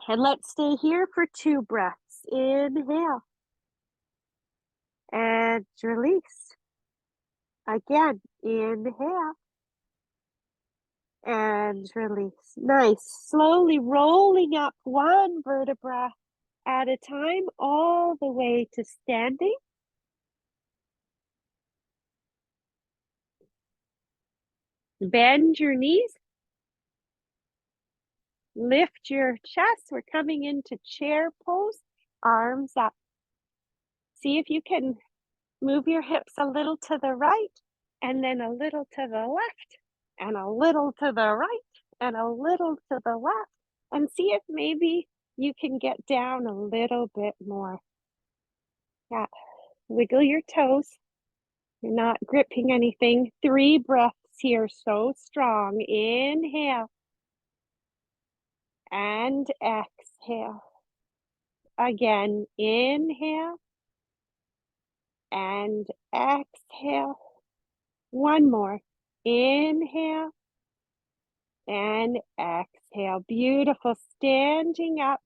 And let's stay here for 2 breaths. Inhale. And release. Again, inhale. And release. Nice. Slowly rolling up 1 vertebra at a time, all the way to standing. Bend your knees. Lift your chest. We're coming into chair pose. Arms up. See if you can move your hips a little to the right, and then a little to the left, and a little to the right, and a little to the left. And see if maybe you can get down a little bit more. Yeah, wiggle your toes. You're not gripping anything. 3 breaths here, so strong. Inhale. And exhale. Again, inhale. And exhale. 1 more. Inhale. And exhale. Beautiful. Standing up.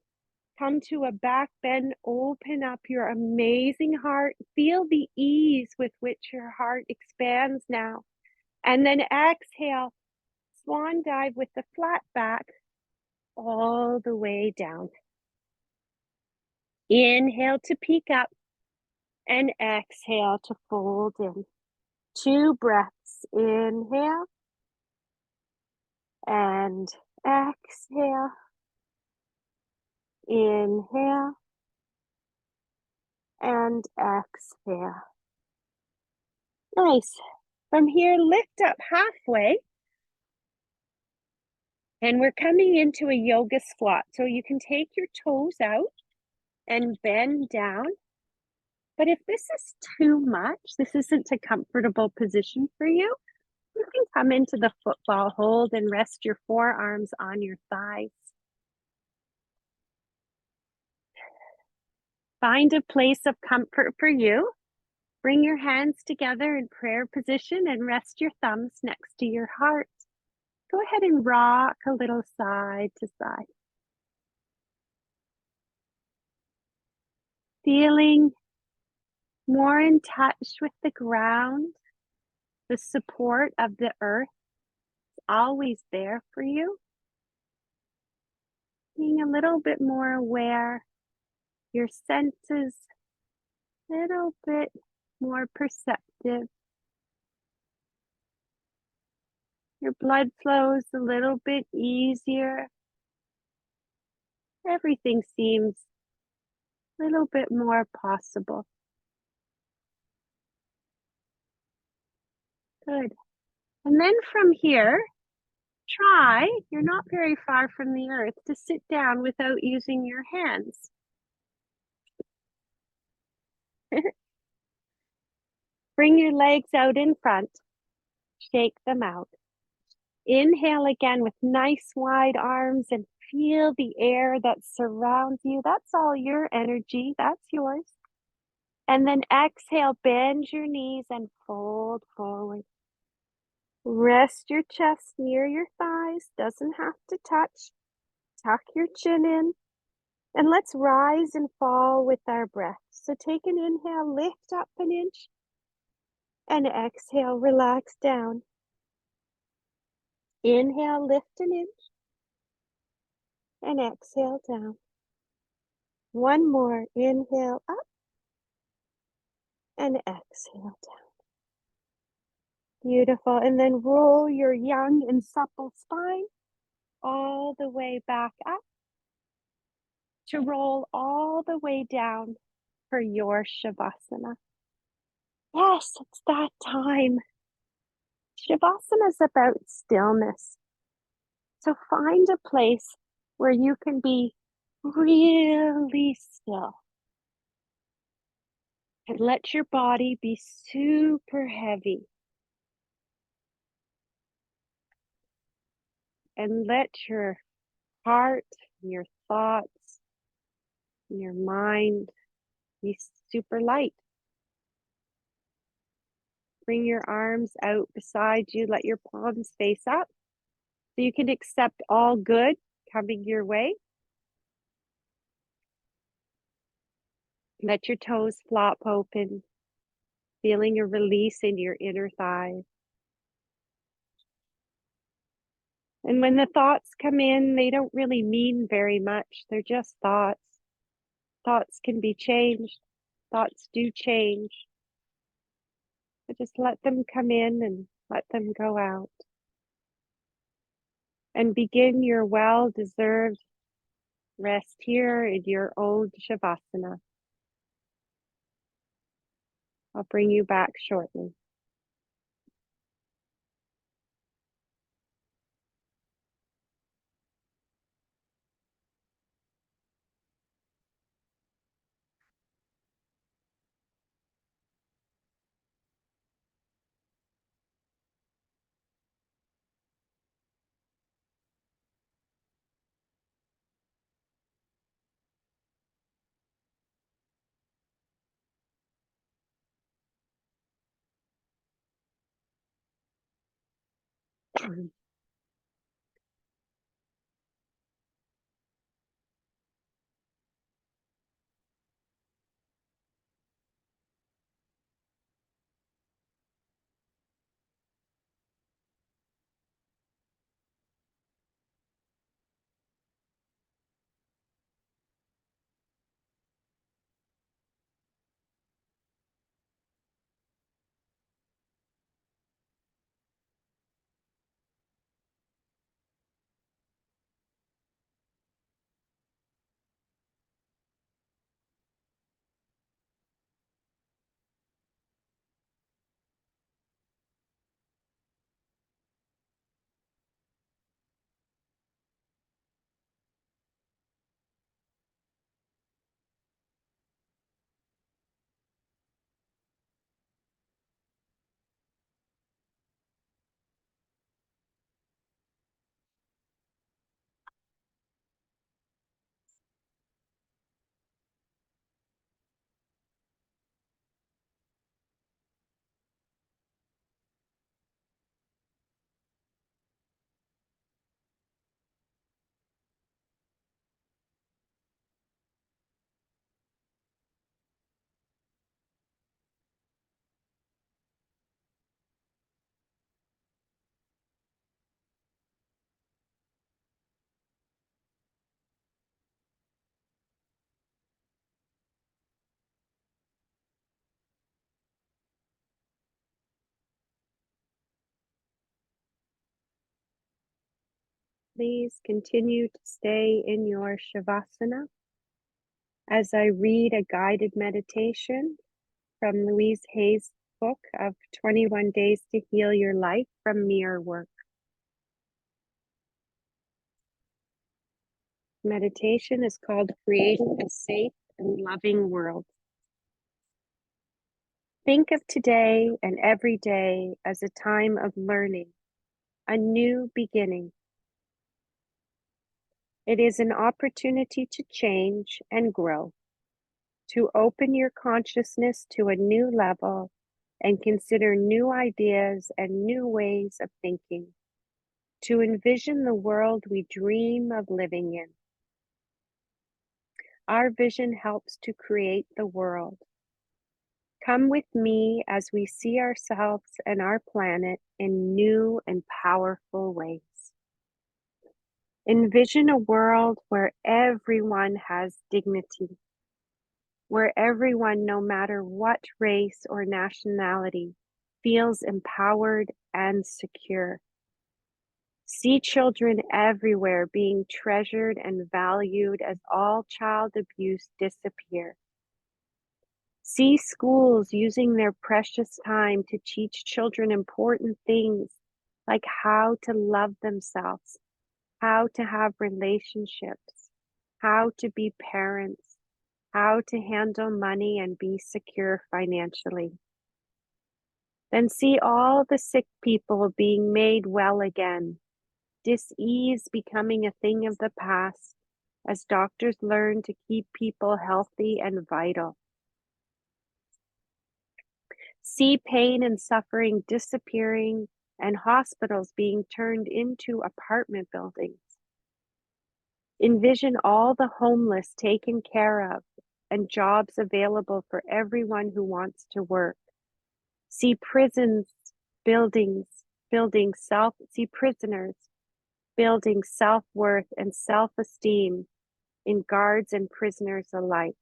Come to a back bend. Open up your amazing heart. Feel the ease with which your heart expands now. And then exhale. Swan dive with the flat back all the way down. Inhale to peek up. And exhale to fold in. 2 breaths. Inhale. And exhale. Inhale. And exhale. Nice. From here, lift up halfway. And we're coming into a yoga squat. So you can take your toes out and bend down. But if this is too much, this isn't a comfortable position for you, you can come into the football hold and rest your forearms on your thighs. Find a place of comfort for you. Bring your hands together in prayer position and rest your thumbs next to your heart. Go ahead and rock a little side to side. Feeling more in touch with the ground. The support of the earth is always there for you. Being a little bit more aware, your senses a little bit more perceptive. Your blood flows a little bit easier. Everything seems a little bit more possible. Good. And then from here, try, you're not very far from the earth, to sit down without using your hands. Bring your legs out in front. Shake them out. inhale again with nice wide arms and feel the air that surrounds you. That's all your energy. That's yours. And then exhale, bend your knees and fold forward. Rest your chest near your thighs. Doesn't have to touch. Tuck your chin in. And let's rise and fall with our breath. So take an inhale, lift up an inch. And exhale, relax down. Inhale, lift an inch. And exhale down. One more. Inhale up. And exhale down. Beautiful. And then roll your young and supple spine all the way back up to roll all the way down for your Shavasana. Yes, it's that time. Shavasana is about stillness. So find a place where you can be really still and let your body be super heavy. And let your heart, your thoughts, your mind be super light. Bring your arms out beside you. Let your palms face up so you can accept all good coming your way. Let your toes flop open, feeling a release in your inner thighs. And when the thoughts come in, they don't really mean very much. They're just thoughts. Thoughts can be changed. Thoughts do change. But just let them come in and let them go out. And begin your well-deserved rest here in your old Shavasana. I'll bring you back shortly. Please continue to stay in your Shavasana as I read a guided meditation from Louise Hay's book of 21 Days to Heal Your Life from Mirror Work. Meditation is called Creating a Safe and Loving World. Think of today and every day as a time of learning, a new beginning. It is an opportunity to change and grow, to open your consciousness to a new level and consider new ideas and new ways of thinking, to envision the world we dream of living in. Our vision helps to create the world. Come with me as we see ourselves and our planet in new and powerful ways. Envision a world where everyone has dignity, where everyone, no matter what race or nationality, feels empowered and secure. See children everywhere being treasured and valued as all child abuse disappears. See schools using their precious time to teach children important things like how to love themselves, how to have relationships, how to be parents, how to handle money and be secure financially. Then see all the sick people being made well again, dis-ease becoming a thing of the past as doctors learn to keep people healthy and vital. See pain and suffering disappearing and hospitals being turned into apartment buildings. Envision all the homeless taken care of and jobs available for everyone who wants to work. See prisons see prisoners building self-worth and self-esteem in guards and prisoners alike,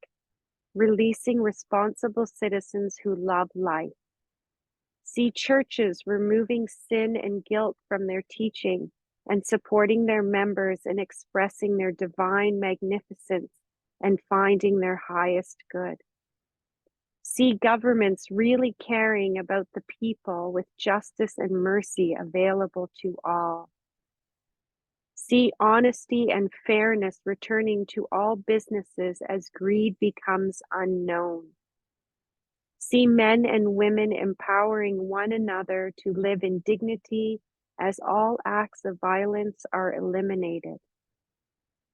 releasing responsible citizens who love life. See churches removing sin and guilt from their teaching and supporting their members in expressing their divine magnificence and finding their highest good. See governments really caring about the people with justice and mercy available to all. See honesty and fairness returning to all businesses as greed becomes unknown. See men and women empowering one another to live in dignity as all acts of violence are eliminated.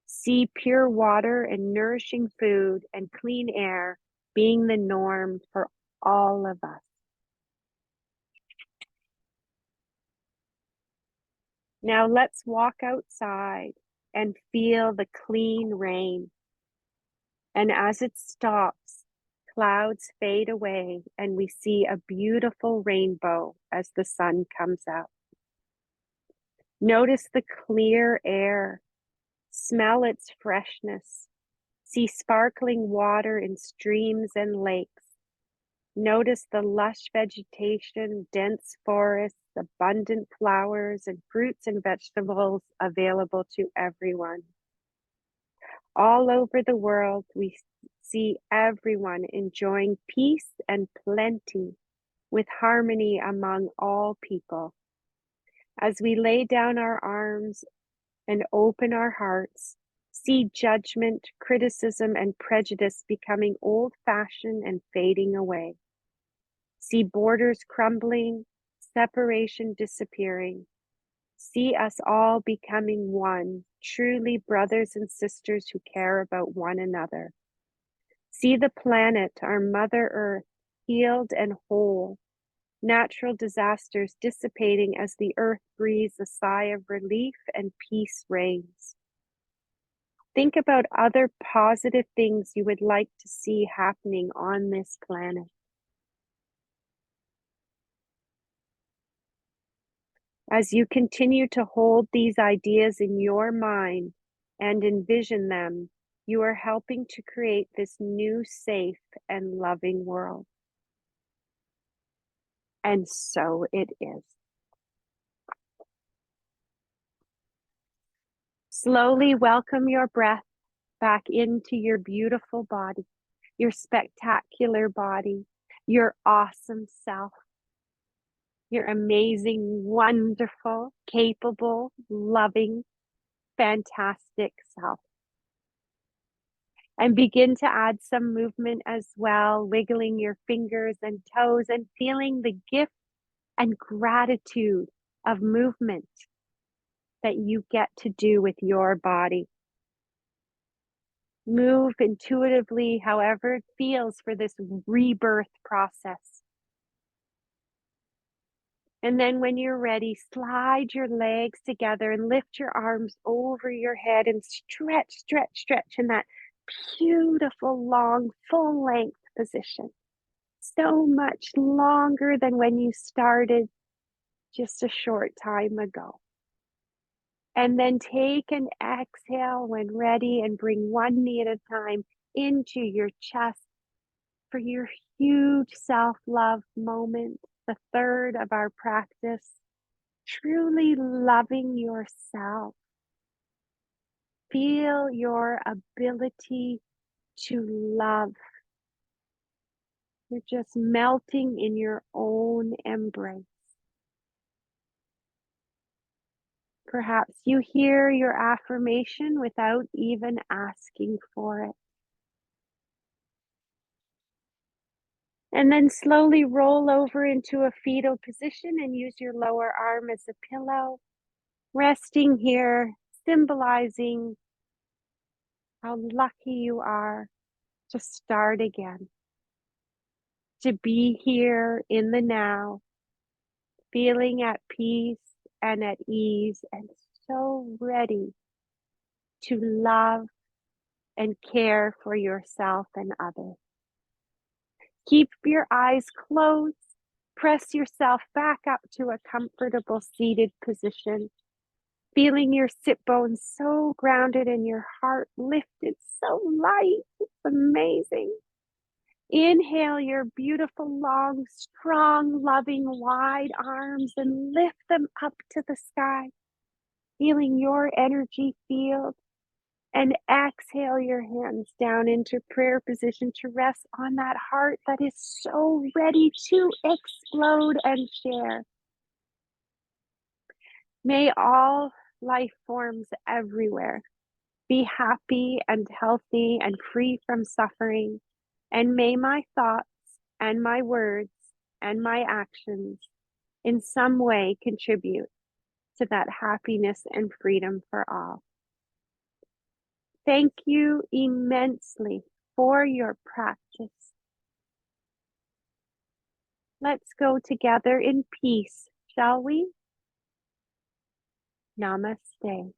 See pure water and nourishing food and clean air being the norm for all of us. Now let's walk outside and feel the clean rain. And as it stops, clouds fade away and we see a beautiful rainbow as the sun comes out. Notice the clear air, smell its freshness, see sparkling water in streams and lakes. Notice the lush vegetation, dense forests, abundant flowers, and fruits and vegetables available to everyone. All over the world, we see everyone enjoying peace and plenty with harmony among all people. As we lay down our arms and open our hearts, see judgment, criticism, and prejudice becoming old-fashioned and fading away. See borders crumbling, separation disappearing. See us all becoming one, truly brothers and sisters who care about one another. See the planet, our Mother Earth, healed and whole. Natural disasters dissipating as the earth breathes a sigh of relief and peace reigns. Think about other positive things you would like to see happening on this planet. As you continue to hold these ideas in your mind and envision them, you are helping to create this new, safe, and loving world. And so it is. Slowly welcome your breath back into your beautiful body, your spectacular body, your awesome self, your amazing, wonderful, capable, loving, fantastic self. And begin to add some movement as well, wiggling your fingers and toes and feeling the gift and gratitude of movement that you get to do with your body. Move intuitively, however it feels for this rebirth process. And then when you're ready, slide your legs together and lift your arms over your head and stretch, stretch, stretch in that beautiful, long, full length position. So much longer than when you started just a short time ago. And then take an exhale when ready and bring one knee at a time into your chest for your huge self-love moment, the third of our practice, truly loving yourself. Feel your ability to love. You're just melting in your own embrace. Perhaps you hear your affirmation without even asking for it. And then slowly roll over into a fetal position and use your lower arm as a pillow, resting here, symbolizing how lucky you are to start again, to be here in the now, feeling at peace and at ease and so ready to love and care for yourself and others. Keep your eyes closed. Press yourself back up to a comfortable seated position, feeling your sit bones so grounded and your heart lifted so light. It's amazing. Inhale your beautiful, long, strong, loving, wide arms and lift them up to the sky, feeling your energy field. And exhale your hands down into prayer position to rest on that heart that is so ready to explode and share. May all life forms everywhere be happy and healthy and free from suffering. And may my thoughts and my words and my actions in some way contribute to that happiness and freedom for all. Thank you immensely for your practice. Let's go together in peace, shall we? Namaste.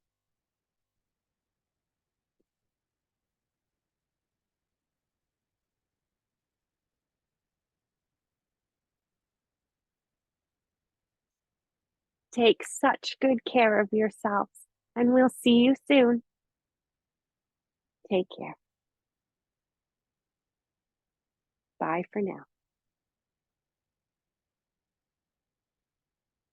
Take such good care of yourselves, and we'll see you soon. Take care. Bye for now.